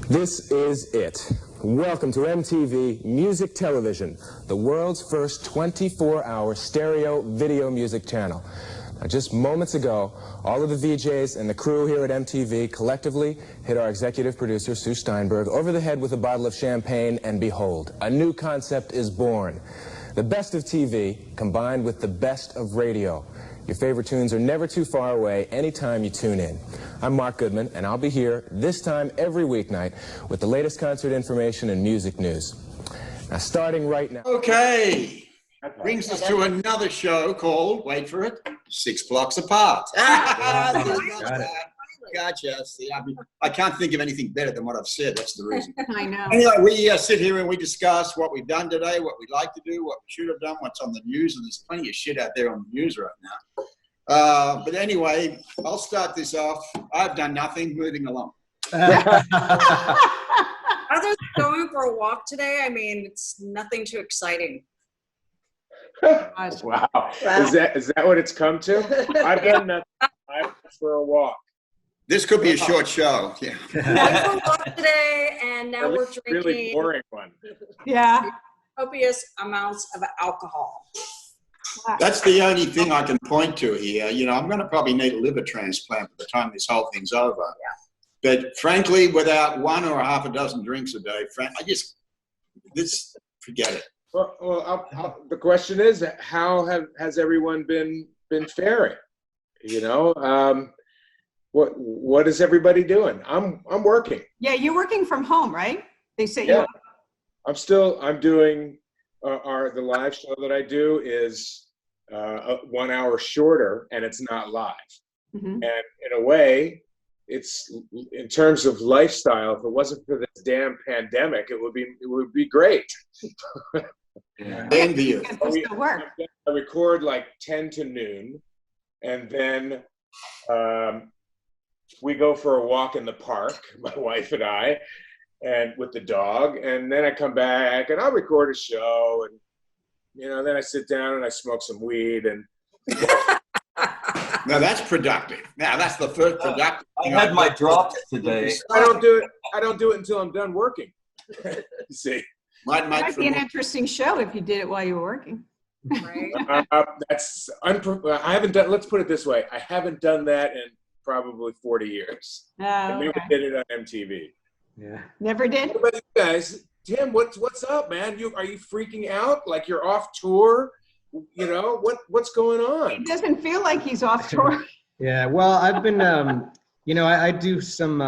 This is it. Welcome to MTV Music Television, the world's first 24-hour stereo video music channel. Now, just moments ago, all of the VJs and the crew here at MTV collectively hit our executive producer, Sue Steinberg, over the head with a bottle of champagne, and behold, a new concept is born. The best of TV combined with the best of radio. Your favorite tunes are never too far away anytime you tune in. I'm Mark Goodman, and I'll be here this time every weeknight with the latest concert information and music news. Now, starting right now. Okay, that brings us to another show called, wait for it, 6 Blocks Apart. Got it. Gotcha. See, I can't think of anything better than what I've said. That's the reason. I know. Anyway, we sit here and we discuss what we've done today, what we'd like to do, what we should have done, what's on the news, and there's plenty of shit out there on the news right now. But anyway, I'll start this off. I've done nothing. Moving along. Others going for a walk today? I mean, it's nothing too exciting. Wow. Is that what it's come to? I've done nothing. I'm for a walk. This could be a short show. Yeah. Going for a walk today, and now we're drinking Really boring one. Yeah, copious amounts of alcohol. Wow. That's the only thing I can point to here. You know, I'm going to probably need a liver transplant by the time this whole thing's over. Yeah. But frankly, without 1 or half a dozen drinks a day, forget it. Well, the question is, how has everyone been faring? You know, what is everybody doing? I'm working. Yeah, you're working from home, right? They say yeah. I'm doing the live show that I do is 1 hour shorter, and it's not live. Mm-hmm. And in a way, it's in terms of lifestyle. If it wasn't for this damn pandemic, it would be great. Yeah. Envious. I record like 10 to noon, and then we go for a walk in the park, my wife and I, and with the dog, and then I come back and I'll record a show, and then I sit down and I smoke some weed, and now that's productive. Now that's the first productive. I had my drops today. I don't do it until I'm done working. You see. Might be an interesting show if you did it while you were working. Right. I haven't done. Let's put it this way: I haven't done that in probably 40 years. And we did it on MTV. Yeah. Never did. What about you guys? Tim, what's up, man? Are you freaking out? Like you're off tour? You know what's going on? It doesn't feel like he's off tour. Yeah. Well, I've been. I do some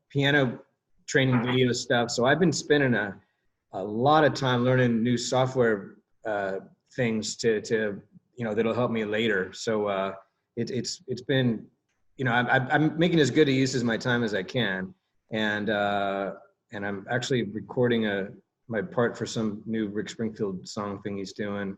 piano training video stuff, so I've been spending a lot of time learning new software things to that'll help me later. So it's been, I'm making as good a use of my time as I can, and I'm actually recording my part for some new Rick Springfield song thing he's doing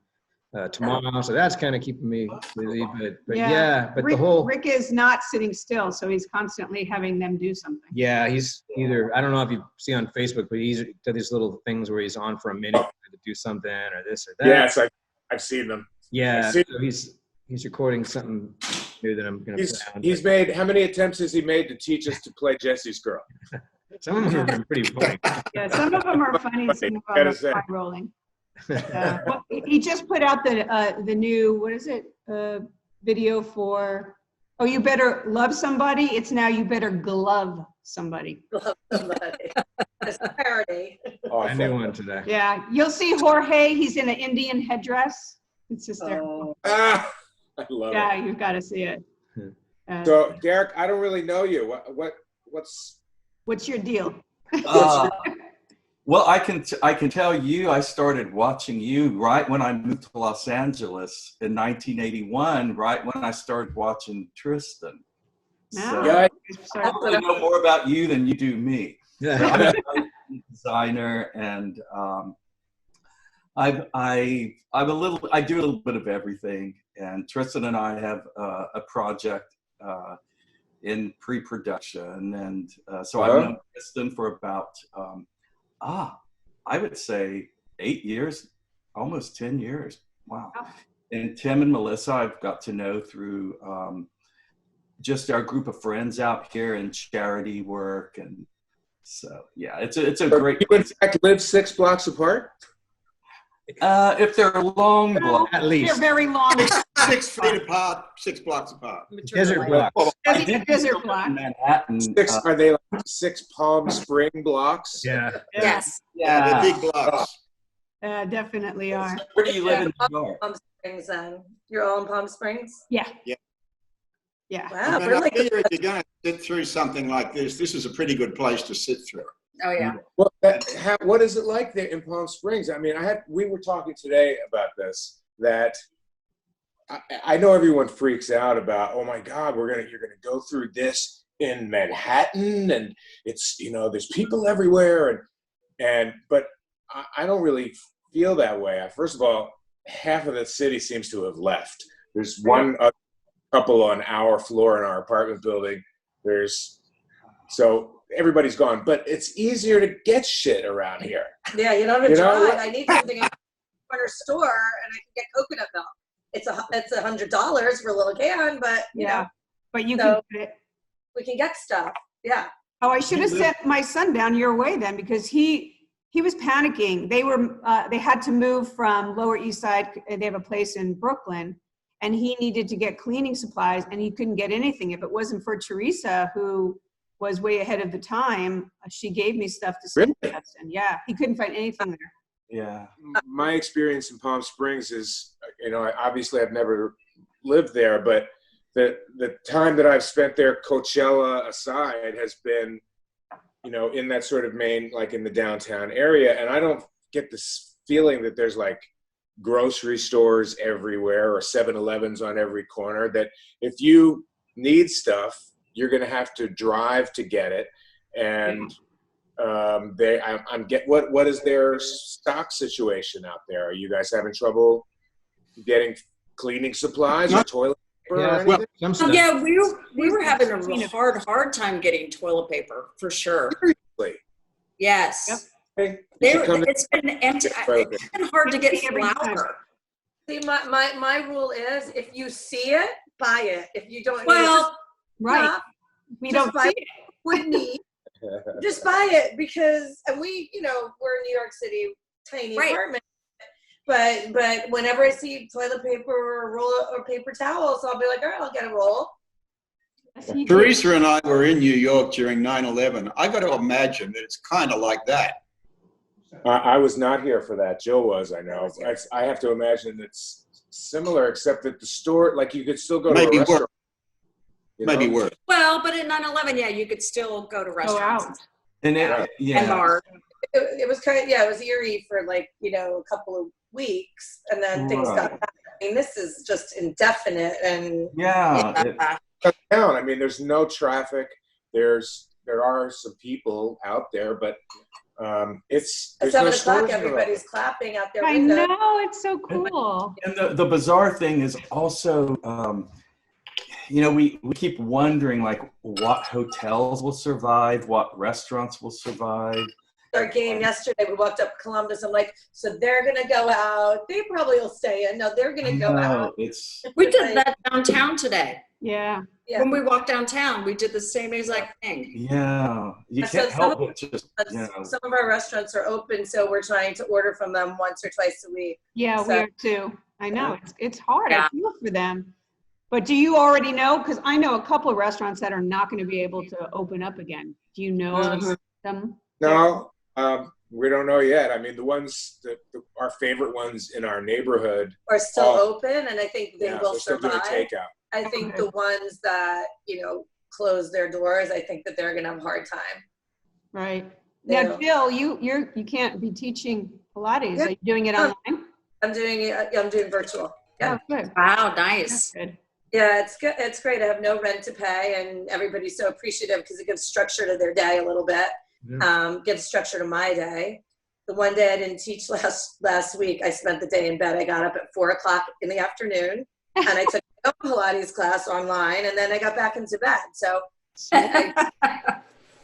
tomorrow. So that's kind of keeping me busy. But Rick is not sitting still, so he's constantly having them do something. Yeah, he's either, I don't know if you see on Facebook, but he's does these little things where he's on for a minute to do something or this or that. Yeah, it's like I've seen them. Yeah, so he's recording something new that I'm gonna put out. He's made, how many attempts has he made to teach us to play Jesse's Girl? Some of them have been pretty funny. Yeah, some of them are funny, some of them are eye-rolling. Well, he just put out the new, what is it, video for, you better love somebody. It's now you better glove somebody. Love somebody. It's a parody. I knew one today. Yeah, you'll see Jorge. He's in an Indian headdress. It's hysterical. I love it. Yeah, you've got to see it. So, Derek, I don't really know you. What's your deal? Well, I can tell you, I started watching you right when I moved to Los Angeles in 1981, right when I started watching Tristan. So Yeah. I probably know more about you than you do me. I'm a designer, and I do a little bit of everything. And Tristan and I have a project in pre-production, and so I've known Tristan for about I would say 8 years, almost 10 years. Wow. And Tim and Melissa I've got to know through just our group of friends out here in charity work, and So yeah, it's a So great you in place. fact live 6 blocks apart? If they're long blocks, At They're least. very long. 6 feet apart, 6 blocks apart. Desert blocks. I did Desert live in block. Manhattan. 6, are they like 6 Palm Spring blocks? Yeah. Yes. Yeah, they're big blocks. Definitely are. Where do you live in New York? Palm Springs then. You're all in Palm Springs? Yeah. Yeah. Yeah. Wow, I mean, we're I like, figure if you're going to sit through something like this is a pretty good place to sit through. Oh, yeah. Well, what is it like there in Palm Springs? I mean, we were talking today about this, that I know everyone freaks out about, oh my God, you're gonna go through this in Manhattan, and it's, there's people everywhere, but I don't really feel that way. First of all, half of the city seems to have left. There's one other couple on our floor in our apartment building. So everybody's gone, but it's easier to get shit around here. yeah, you don't have to You know drive. what? I need something in the corner store and I can get coconut milk. It's $100 for a little can, but you know, But you So- can get it. we can get stuff. Yeah. Oh, I should have sent my son down your way then, because he was panicking. They had to move from Lower East Side. They have a place in Brooklyn, and he needed to get cleaning supplies, and he couldn't get anything. If it wasn't for Teresa, who was way ahead of the time, she gave me stuff to send to Justin. Yeah, he couldn't find anything there. Yeah. My experience in Palm Springs is, obviously I've never lived there, but the time that I've spent there, Coachella aside, has been, in that sort of main, like in the downtown area. And I don't get this feeling that there's like grocery stores everywhere or 7-Elevens on every corner, that if you need stuff, you're going to have to drive to get it. And what is their stock situation out there? Are you guys having trouble getting cleaning supplies or toilet paper or anything? Some stuff. Yeah, we were having a hard time getting toilet paper for sure. Seriously? Yes. Hey, you should come to- It's been empty. It's been hard to get flour. See, my rule is if you see it, buy it. If you don't, Well, Right. We just don't buy see it. Would need. Just buy it because we're in New York City, tiny Right. apartment. But whenever I see toilet paper or a roll or paper towels, I'll be like, all right, I'll get a roll. it. Teresa and I were in New York during 9/11. I got to imagine that it's kind of like that. I was not here for that. Jill was, I know. I have to imagine it's similar, except that the store, like you could still go to Maybe a restaurant. worse. you know? Maybe worse. Well, but at 9/11, yeah, you could still go to Go restaurants out. And and yeah. bars. It was it was eerie for a couple of weeks, and then things got back. I mean, this is just indefinite, and Yeah. Down. I mean, there's no traffic. There are some people out there, but there's at no 7 o'clock, stores that are everybody's clapping out there. I with them. know, it's so cool. And the bizarre thing is also, we keep wondering like what hotels will survive, what restaurants will survive. Our game yesterday, we walked up Columbus. I'm like, so they're gonna go out. They probably will stay in. No, they're gonna go out. It's We did that downtown today. Yeah. Yeah. When we walked downtown, we did the same exact thing. yeah. You So can't help but just Some of our restaurants are open, so we're trying to order from them once or twice a week. Yeah, we So- are too. I know, it's hard. Yeah. I feel for them. But do you already know? Because I know a couple of restaurants that are not going to be able to open up again. Do you know of them? No, we don't know yet. I mean, the ones our favorite ones in our neighborhood Are still Oh. open, and I think they will they're still doing survive. takeout. I think Okay. the ones that close their doors, I think that they're gonna have a hard time. Right. Yeah. Now, Jill, you can't be teaching Pilates. Yeah. Are you doing it online? I'm doing virtual. Yeah. Oh, good. Wow, That's nice. good. Yeah, it's good. It's great. I have no rent to pay, and everybody's so appreciative because it gives structure to their day a little bit. Gives structure to my day. The one day I didn't teach last week, I spent the day in bed. I got up at 4:00 in the afternoon, and I took a Pilates class online, and then I got back into bed. So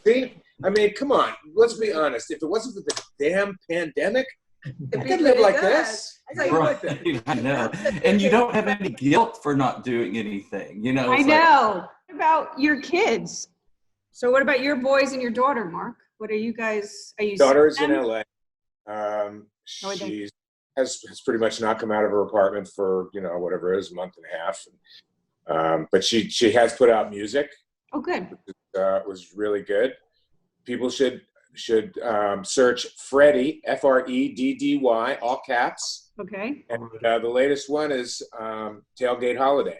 See, I mean, come on. Let's be honest. If it wasn't for the damn pandemic, I it'd be could live pretty like good. this. I thought you Like that. right. I know. And you don't have any guilt for not doing anything. I It's like, know. What about your kids? So what about your boys and your daughter, Mark? What are you guys, are you? Daughter's seeing in them? LA. How are they? She has pretty much not come out of her apartment for, whatever it is, a month and a half. But she has put out music. Oh, good. Was really good. People should search Freddie, Freddy, all caps. Okay. And the latest one is Tailgate Holiday.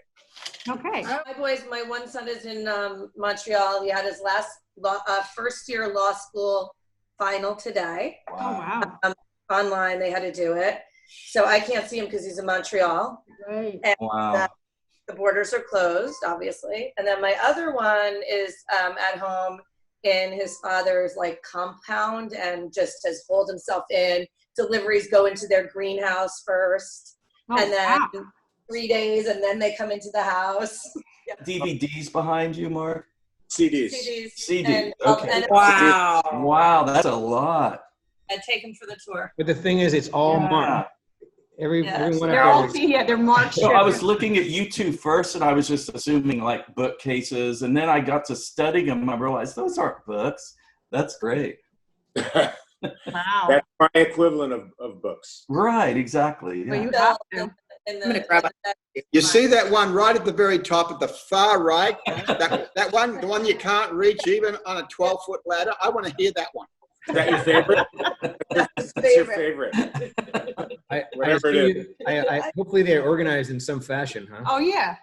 Okay. My boys, my one son is in Montreal. He had his last first year law school final today. Oh, wow. Online, they had to do it. So I can't see him because he's in Montreal. Right. And, Wow. the borders are closed, obviously. And then my other one is at home in his father's compound and just has holed himself in. Deliveries go into their greenhouse first. Oh, And then wow. 3 days, and then they come into the house. DVDs behind you, Mark? CDs. CDs. And, Okay. and Wow. Wow, that's a lot. take him for the tour. But the thing is, it's all Yeah. marked. Every one They're of all, those. yeah, they're marked. So I was looking at you two first, and I was just assuming bookcases, and then I got to studying them. I realized those aren't books. That's great. Wow. That's my equivalent of books. Right, exactly. Yeah. Well, you have to. I'm gonna grab it. You see that one right at the very top at the far right? That one, the one you can't reach even on a 12-foot ladder. I want to hear that one. Is that your favorite? That's your favorite. Whatever it is. Hopefully they're organized in some fashion, huh? Oh, yeah.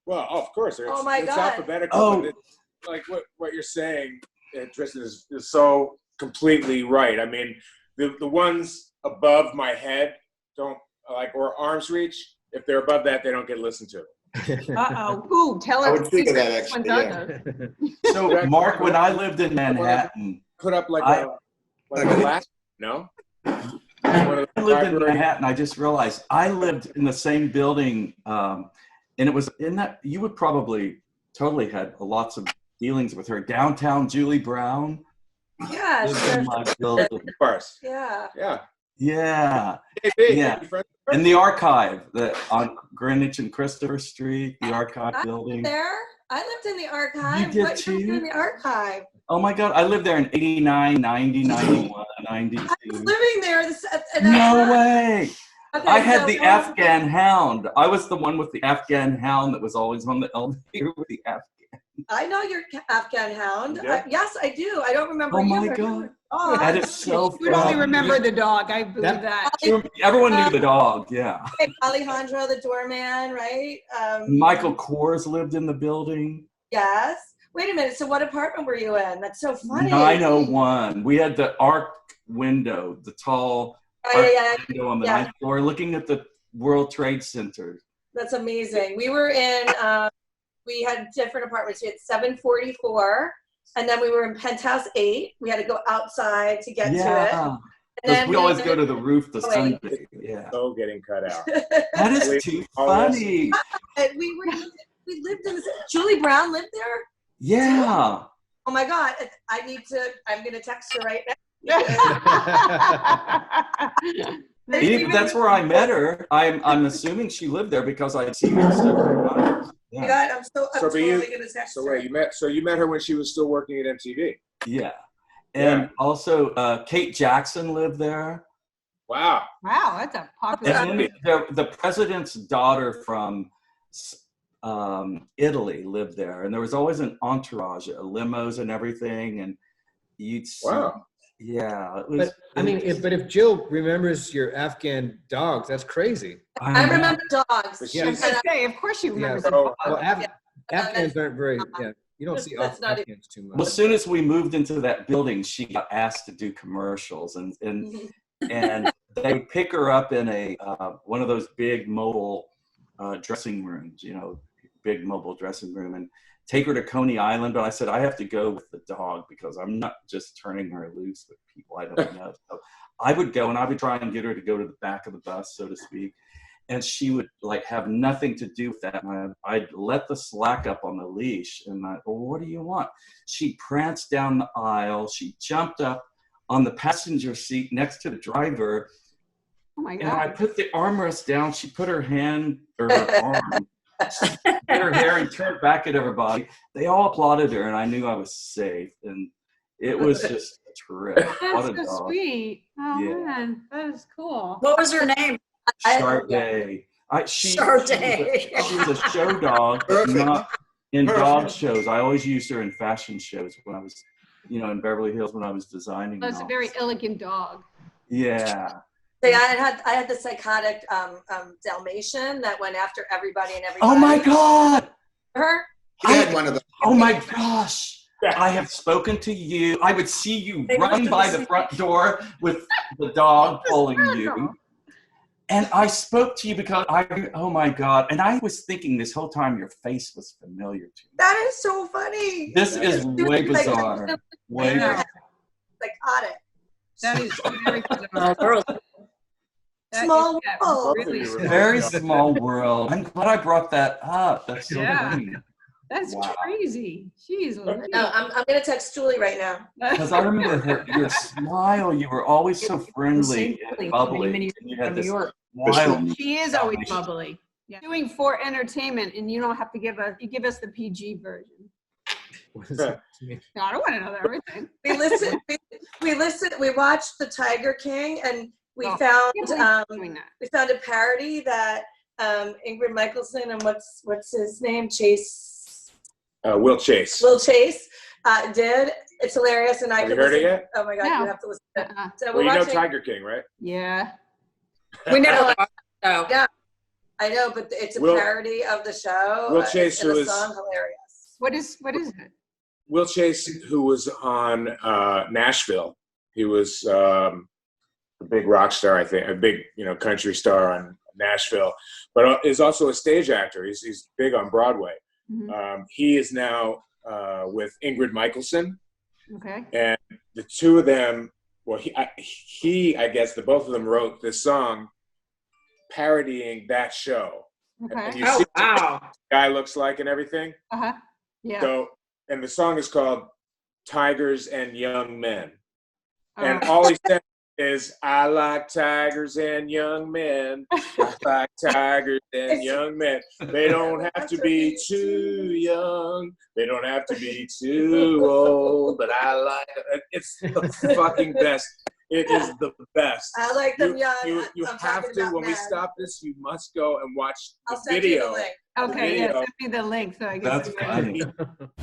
Well, of course. Oh my it's God. alphabetical. Oh. But like what you're saying, Tristan, is so completely right. I mean, the ones above my head don't or arm's reach. If they're above that, they don't get listened to. Uh-oh. Ooh, tell I us. would think of that, which actually, ones yeah. are those? So, Mark, when I lived in Manhattan, Put up I- a glass. No. One of I the lived in library- Manhattan. I just realized I lived in the same building, and it was in that you would probably totally had lots of dealings with her. Downtown Julie Brown Yeah, lived in my building. Of course. yeah. Yeah. Yeah, Hey, Yeah. you friends with her? in the archive on Greenwich and Christopher Street, the archive building. There, I lived in the archive. You did What year were you too? in the archive? Oh my God, I lived there in 89, 90, 91, I was 92. living there. No way. Okay, I had so the one- Afghan hound. I was the one with the Afghan hound that was always on the elevator with the Afghan. I know your Afghan hound. You do? Yes, I do. I don't remember Oh you. my but I God. remember the dog. That is so You would only funny. remember the dog. I believe that. Everyone knew the dog, yeah. Alejandro, the doorman, right? Michael Kors lived in the building. Yes. Wait a minute. So what apartment were you in? That's so funny. 901. We had the arc window, the tall Oh, yeah. window on the Yeah. 9th floor looking at the World Trade Center. That's amazing. We were in, we had different apartments. We had 744, and then we were in Penthouse 8. We had to go outside to get to it. Yeah. And Because then we always lived go in- to the roof to Oh, wait. sunbathe. Yeah. So getting cut out. That is too funny. and we lived in this. Julie Brown lived there. Yeah. Oh my God! I'm gonna text her right now. That's where I met her. I'm assuming she lived there because I'd seen her several times. Oh Yeah. my God, I'm totally gonna text So her. wait, you met her when she was still working at MTV. Yeah. And also Kate Jackson lived there. Wow. Wow, that's a popular. And then the president's daughter from Italy lived there. And there was always an entourage, limos and everything. And you'd see, Wow. yeah. It was, But if Jill remembers your Afghan dogs, that's crazy. I remember dogs. But Yeah. I was gonna say, of course you remember. Yeah, the so- dog. Well, Afghans aren't very. Yeah, you don't That's- see that's not Afghans too Well, much. as soon as we moved into that building, she got asked to do commercials, and they would pick her up in a one of those big mobile dressing rooms, big mobile dressing room, and take her to Coney Island. But I said I have to go with the dog because I'm not just turning her loose with people I don't know. So I would go and I would try and get her to go to the back of the bus, so to speak. And she would have nothing to do with that. And I'd let the slack up on the leash. And well, what do you want? She pranced down the aisle. She jumped up on the passenger seat next to the driver. Oh my And I God. put the armrest down. She put her hand or her arm, did her hair and turned back at everybody. They all applauded her and I knew I was safe. And it was just trip. What a That's so dog. sweet. Oh Yeah. man, that is cool. What was her name? Sharday. She was a show dog, but Perfect. not in Perfect. dog shows. I always used her in fashion shows when I was, in Beverly Hills when I was designing. That's a very elegant dog. Yeah. I had the psychotic Dalmatian that went after everybody and everybody. Oh my God! Her? I had one of those. Oh my gosh! I have spoken to you. I would see you run by the front door with the dog pulling you. And I spoke to you because oh my God. And I was thinking this whole time your face was familiar to me. That is so funny. This is way bizarre. Way bizarre. Psychotic. That is very bizarre. Small world. Really Very small world. I'm glad I brought that up. That's so funny. That's crazy. Jeez. No, I'm going to text Julie right now. Because I remember your smile. You were always so friendly and bubbly. And you had this wild. She is always bubbly. Yeah. Doing for entertainment, and you don't have to give us the PG version. What does that mean? No, I don't want to know that everything. We watched The Tiger King, and we found a parody that Ingrid Michaelson and what's his name? Will Chase. Will Chase did. It's hilarious, and Have you heard it yet? Oh my God, you have to listen to it. So Well, you know watching, Tiger King, right? Yeah. We never watched the show. Yeah, I know, but it's a parody of the show. Will Chase, and who the is song hilarious. What is it? Will Chase, who was on Nashville. He was a big rock star, I think, a big country star on Nashville, but is also a stage actor. He's big on Broadway. Mm-hmm. He is now with Ingrid Michaelson. Okay. And the two of them, well, I guess the both of them wrote this song parodying that show. Okay. And you see what the guy looks like and everything. Uh-huh. Yeah. So, and the song is called Tigers and Young Men. And all he said is, I like tigers and young men. I like tigers and young men. They don't have to be too young. They don't have to be too old. But I like it. It's the fucking best. It is the best. I like them young. You have to, when we stop this, you must go and watch the I'll send you video. the link. Okay, yeah, send me the link so I can That's see funny.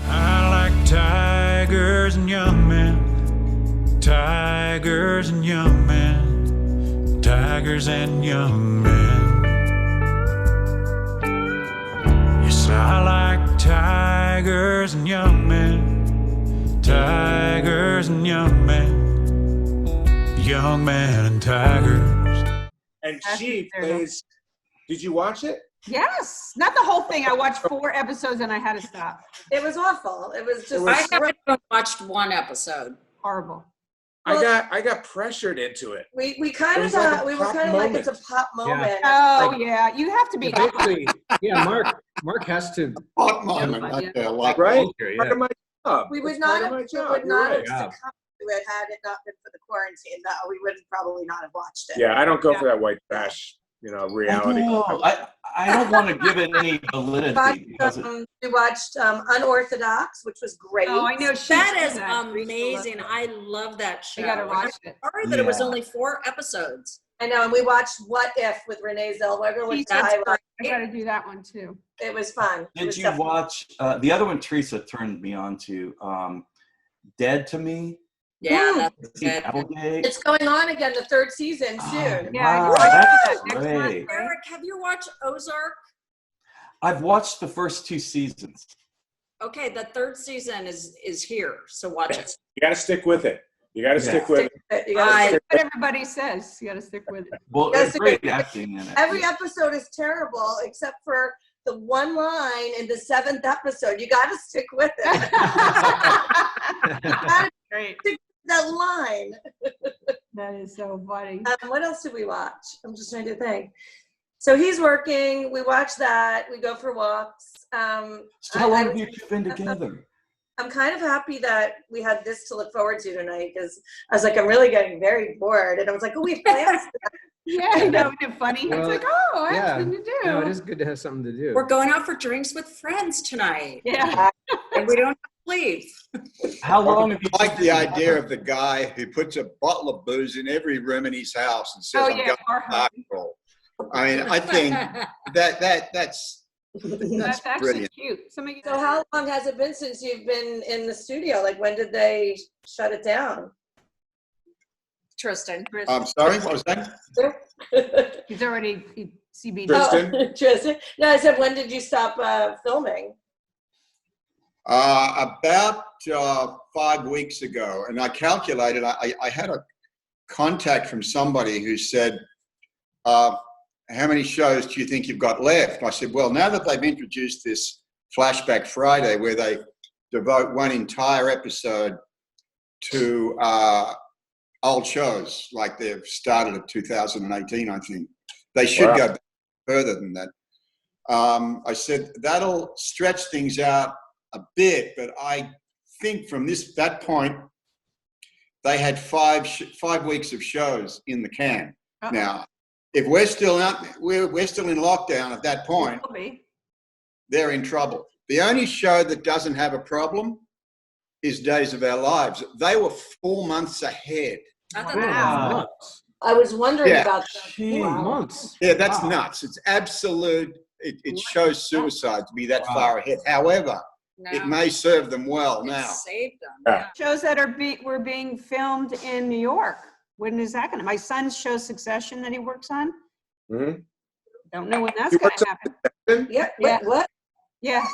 I like tigers and young men, tigers and young men, tigers and young men. Yes, I like tigers and young men, tigers and young men and tigers. And she plays, did you watch it? Yes, not the whole thing. I watched 4 episodes and I had to stop. It was awful. It was just. I haven't even watched one episode. Horrible. I got pressured into it. We kind of like thought a we were pop kind of like moment. it's a pop moment. Oh yeah, you have to be. Basically, yeah, Mark has to. Hot moment right there. Like, Right? Yeah. Part of my job. We would It's not part have. of my We job. would You're not right. have succumbed to it had it not been for the quarantine. Though we would probably not have watched it. Yeah, I don't go for that white trash, reality. I don't want to give it any validity because We watched Unorthodox, which was great. Oh, I know. That is amazing. I love that show. I gotta watch it. Sorry that it was only 4 episodes. I know, and we watched What If with Renee Zellweger. Which I gotta do that one too. It was fun. Did you watch the other one? Teresa turned me on to Dead to Me. Yeah, that's Steve good. Applegate. It's going on again, the 3rd season soon. Yeah, Wow, that's great. Eric, have you watched Ozark? I've watched the first 2 seasons. Okay, the 3rd season is here, so watch it. You got to stick with it. You got to stick with it. You gotta stick- What everybody says, you gotta stick with it. Well, Yes, it's great acting in it. Every episode is terrible except for the one line in the 7th episode. You got to stick with it. You gotta Great. stick with that line. That is so funny. What else did we watch? I'm just trying to think. So he's working. We watch that. We go for walks. So how long have you two been together? I'm kind of happy that we had this to look forward to tonight because I was like, I'm really getting very bored. And I was like, oh, we have plans. Yeah, I know, isn't it funny? Well, it's like, oh, I have something to do. No, it is good to have something to do. We're going out for drinks with friends tonight. Yeah. And we don't have Please. How long have you I like the idea of the guy who puts a bottle of booze in every room in his house and says, Oh, I'm yeah, going bar to hopping. alcohol. I mean, I think that's That's actually brilliant. cute. Some of you. So how long has it been since you've been in the studio? Like when did they shut it down? Tristan. I'm sorry, what was that? He's already CBD. Tristan? Oh, Tristan. No, I said, when did you stop filming? About 5 weeks ago, and I calculated, I had a contact from somebody who said, how many shows do you think you've got left? And I said, well, now that they've introduced this Flashback Friday where they devote one entire episode to old shows, like they've started at 2018, I think. They should go further than that. I said, that'll stretch things out a bit, but I think from that point, they had 5 weeks of shows in the can. Uh-oh. Now, if we're still we're still in lockdown at that point, they're in trouble. The only show that doesn't have a problem is Days of Our Lives. They were 4 months ahead. I thought that Wow. I was wondering Yeah. about that. Jeez. Wow. Months. Yeah, that's nuts. It's absolute. It shows suicide to be that far ahead. However, no. it may serve them well It now. saved them. Yeah. Shows that were being filmed in New York. When is that going to? My son's show Succession that he works on. Mhm. Don't know when that's He going works to on happen. Yeah. Yeah. What? Yeah,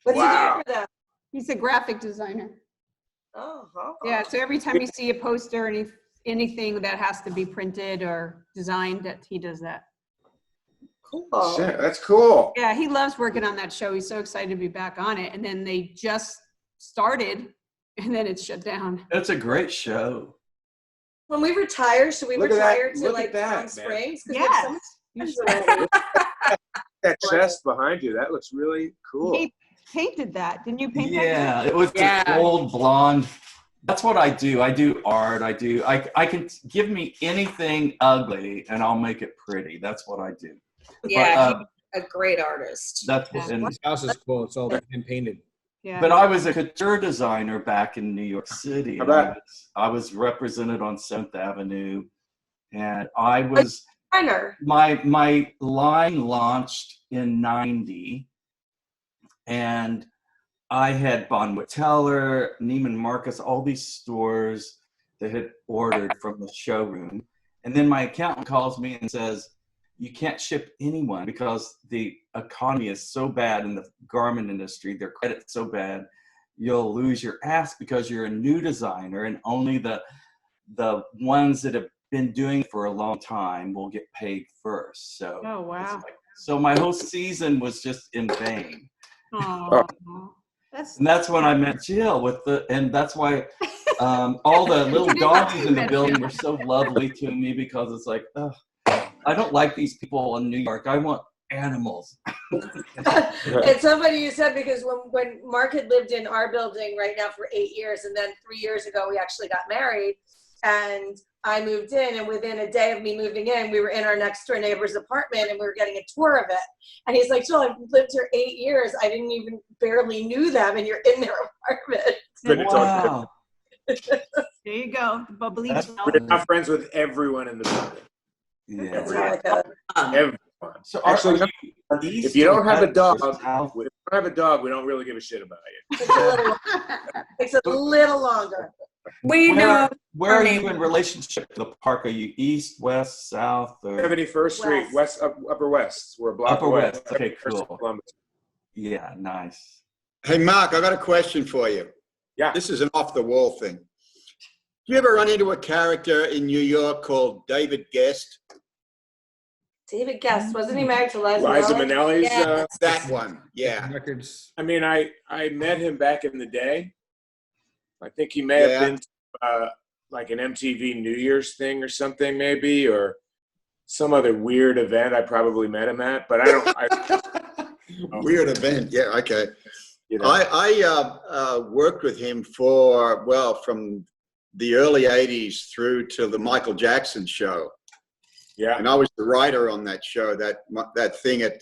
What's Wow. he doing for them? he's a graphic designer. Oh. Yeah, so every time you see a poster or anything that has to be printed or designed, that he does that. Cool. Shit, that's cool. Yeah, he loves working on that show. He's so excited to be back on it. And then they just started, and then it's shut down. It's a great show. When we retire, should we Look at that. retire to Look like at that, Palm man. Springs? 'Cause we have so much Yes. friends already. That chest behind you, that looks really cool. He painted that. Didn't you paint that? Yeah, it was Yeah. the old blonde. That's what I do. I do art. I can give me anything ugly and I'll make it pretty. That's what I do. Yeah, But, he's a great artist. That's Yeah. and, His house is cool. It's all hand painted. Yeah. but I was a couture designer back in New York City. How And about- I was represented on 7th Avenue, and I was Designer. my line launched in '90, and I had Bonwit Teller, Neiman Marcus, all these stores that had ordered from the showroom. And then my accountant calls me and says, you can't ship anyone because the economy is so bad in the garment industry, their credit's so bad, you'll lose your ass because you're a new designer and only the ones that have been doing it for a long time will get paid first. So, Oh, wow. so my whole season was just in vain. Oh, And that's when I met Jill and that's why all the little doggies in the building were so lovely to me, because it's like, oh, I don't like these people in New York. I want animals. It's so funny you said, because when Mark had lived in our building right now for 8 years, and then 3 years ago we actually got married, and I moved in, and within a day of me moving in, we were in our next door neighbor's apartment and we were getting a tour of it. And he's like, Jill, I've lived here 8 years. I didn't even barely knew them, and you're in their apartment. Couldn't have told you. Wow. there you go. Bubbly. That's Jill. We're not friends with everyone in the building. That's Yeah. how it goes. Everyone. So Actually, are these if you don't have a west dog, or south? we don't really give a shit about you. It's a little longer. We know. Where are you in relationship to the park? Are you east, west, south, or 71st Street, West. Upper West. We're a block Upper away. West? Okay, First cool. Columbus. Yeah, nice. Hey, Mark, I got a question for you. Yeah. This is an off-the-wall thing. Do you ever run into a character in New York called David Guest? David Guest, wasn't he married to Liza Liza Minnelli? Minnelli's. Yeah. That one, yeah. Records. I mean, I met him back in the day. I think he may have been to, like an MTV New Year's thing or something, maybe, or some other weird event I probably met him at. But I don't. Weird event, yeah, okay. You know. I worked with him from the early 80s through to the Michael Jackson show. Yeah. And I was the writer on that show, that thing at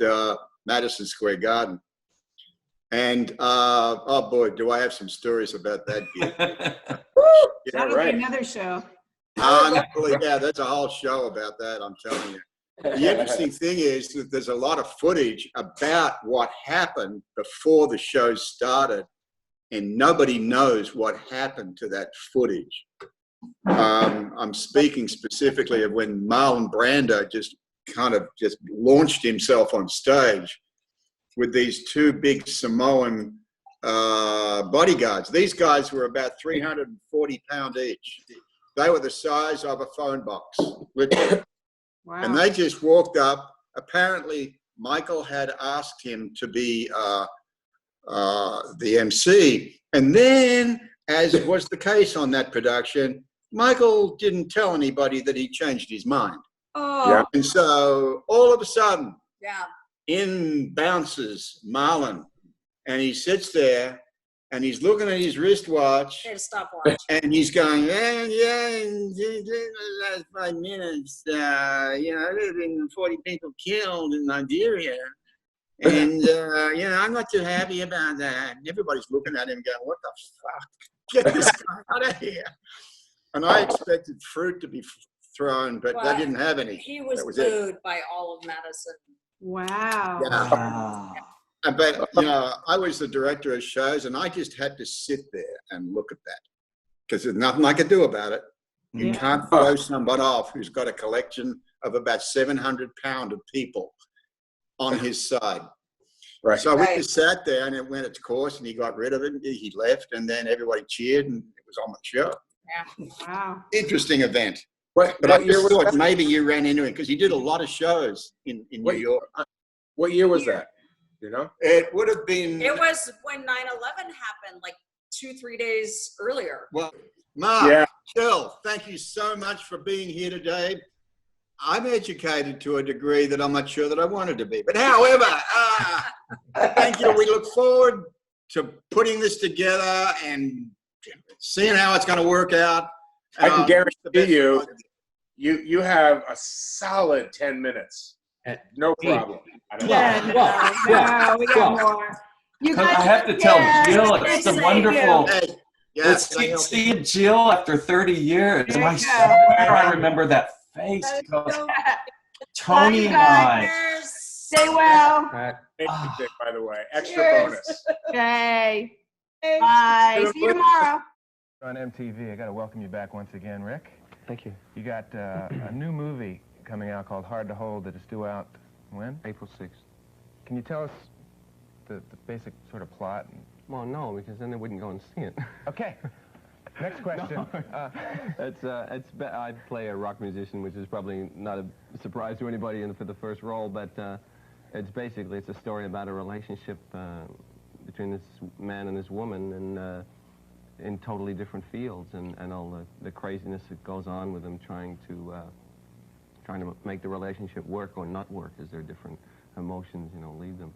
Madison Square Garden. And oh boy, do I have some stories about that gig. That'll be another show. Yeah, that's a whole show about that, I'm telling you. The interesting thing is that there's a lot of footage about what happened before the show started, and nobody knows what happened to that footage. I'm speaking specifically of when Marlon Brando just launched himself on stage with these two big Samoan bodyguards. These guys were about 340 pounds each. They were the size of a phone box, literally. Wow. And they just walked up. Apparently, Michael had asked him to be the MC. And then, as was the case on that production, Michael didn't tell anybody that he changed his mind. Oh. Yeah. And so, all of a sudden, Yeah. in bounces Marlon, and he sits there and he's looking at his wristwatch. They had a stopwatch. And he's going, in the last 5 minutes, there have been 40 people killed in Nigeria. And, I'm not too happy about that. And everybody's looking at him going, what the fuck? Get this guy out of here. And I expected fruit to be thrown, but they didn't have any. He was booed by all of Madison. Wow. Yeah. Wow. But, I was the director of shows, and I just had to sit there and look at that because there's nothing I could do about it. You can't throw somebody off who's got a collection of about 700 pounds of people on his side. Right. So we just sat there, and it went its course, and he got rid of it. He left, and then everybody cheered, and it was on the show. Yeah. Wow. Interesting event. But I just thought maybe you ran into it because he did a lot of shows in New York. What year was that? You know? It would have been. It was when 9/11 happened, like 2-3 days earlier. Well, Mark, Jill, thank you so much for being here today. I'm educated to a degree that I'm not sure that I wanted to be. But however, thank you. We look forward to putting this together and seeing how it's going to work out. I can guarantee you have a solid 10 minutes. No problem. We got more. You guys I have to tell Jill, it's a wonderful. Seeing Jill after 30 years, I swear I remember that face. Tony and I. Stay well. Thank you, Dick, by the way. Extra bonus. Okay. Bye. See you tomorrow. On MTV, I got to welcome you back once again, Rick. Thank you. You got a new movie coming out called Hard to Hold that is due out when? April 6th. Can you tell us the basic sort of plot? Well, no, because then they wouldn't go and see it. Okay. Next question. I play a rock musician, which is probably not a surprise to anybody for the first role, but it's a story about a relationship between this man and this woman, and in totally different fields, and all the craziness that goes on with them trying to make the relationship work or not work as their different emotions, lead them.